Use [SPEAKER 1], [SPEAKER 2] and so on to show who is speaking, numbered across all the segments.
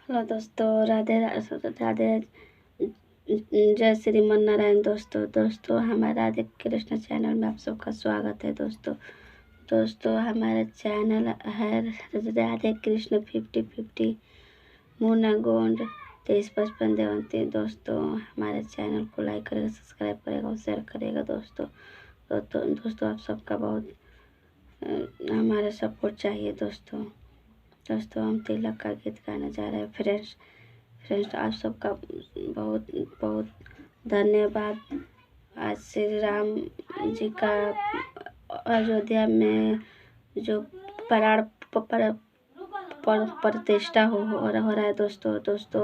[SPEAKER 1] Hello दोस्तों, राधे राधे। जय श्री मन नारायण। दोस्तों हमारे राधे कृष्ण चैनल में आप सबका स्वागत है। दोस्तों हमारा चैनल है राधे कृष्ण 50-50 मुन्ना गोंड 2355 देवंती। दोस्तों हमारे चैनल को लाइक करेगा, सब्सक्राइब करेगा और शेयर करेगा। दोस्तों आप सबका बहुत हमारा सपोर्ट चाहिए। दोस्तों हम तिलक का गीत गाने जा रहे हैं। फ्रेंड्स आप सबका बहुत बहुत धन्यवाद। आज श्री राम जी का अयोध्या में जो प्राण प्रतिष्ठा हो रहा है। दोस्तों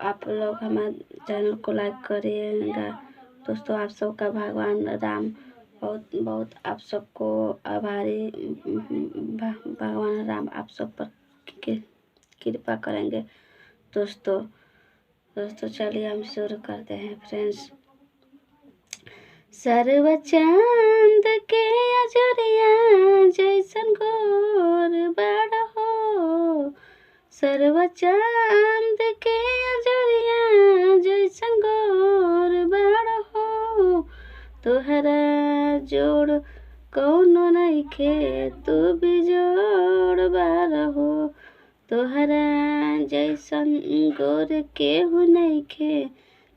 [SPEAKER 1] आप लोग हमारे चैनल को लाइक करिएगा। दोस्तों आप सबका भगवान राम बहुत आप सबको आभारी। भगवान राम आप सब पर कृपा करेंगे। दोस्तों चलिए हम शुरू करते हैं। फ्रेंड्स, सर्व चांद के अजरिया जैसन गोर बड़ हो, सर्व चांद के अजरिया जैसन गोर बड़ हो, तोहरा जोड़ कौनो नइखे तू भी जोड़ बार हो, तोहरा जैसन गोर केहू नइखे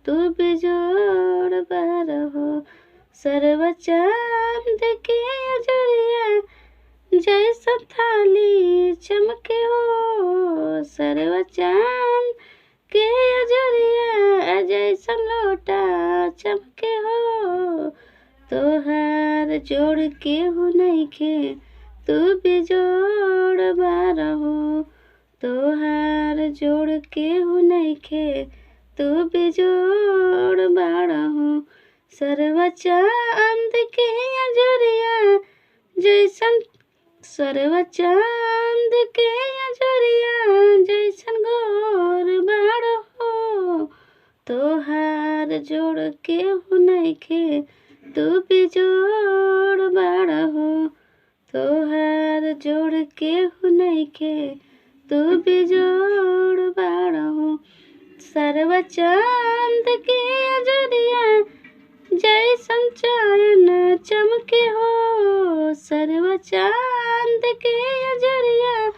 [SPEAKER 1] तू भी जोड़ बार हो, सर्व चांद के अजरिया जैसन थाली चमके हो, सर्व चांद के अजरिया जैसन लोटा चमके हो, तोहार जोड़ केहू नइखे तू भी जोड़ बार हो, तोहार जोड़ केहू नइखे तू भी जोड़ बार हो, सर्व चांद के अजरिया जैसन, सर्व चांद के अजरिया जैसन गोर बार हो, तोहार जोड़ केहू नइखे तू भी जोड़ बार हो, तोहार जोड़ केहू नइखे तू भी जोड़ बार हो, सर्व चांद के अजरिया जैसन चान चमके हो, सर्व चांद के अजरिया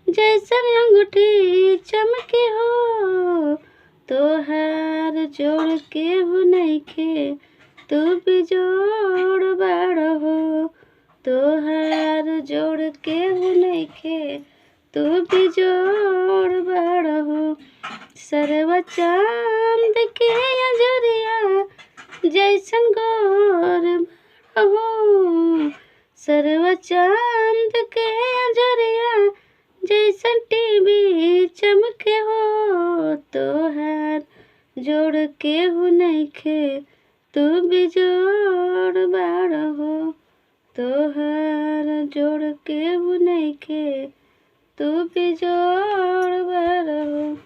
[SPEAKER 1] जैसन अंगूठी चमके हो, तोहार जोड़ केहू नइखे तू भी जोड़ बार हो, तोहार जोड़ केहू नइखे तू भी जोड़ बार हो, सर्व चांद के अजरिया जैसन गोर बार हो, सर्व चांद के अजरिया जैसन टीवी चमके हो, तोहार जोड़ केहू नइखे तू भी जोड़ बार हो, तोहार जोड़ केहू नइखे तू भी जोड़ बार हो।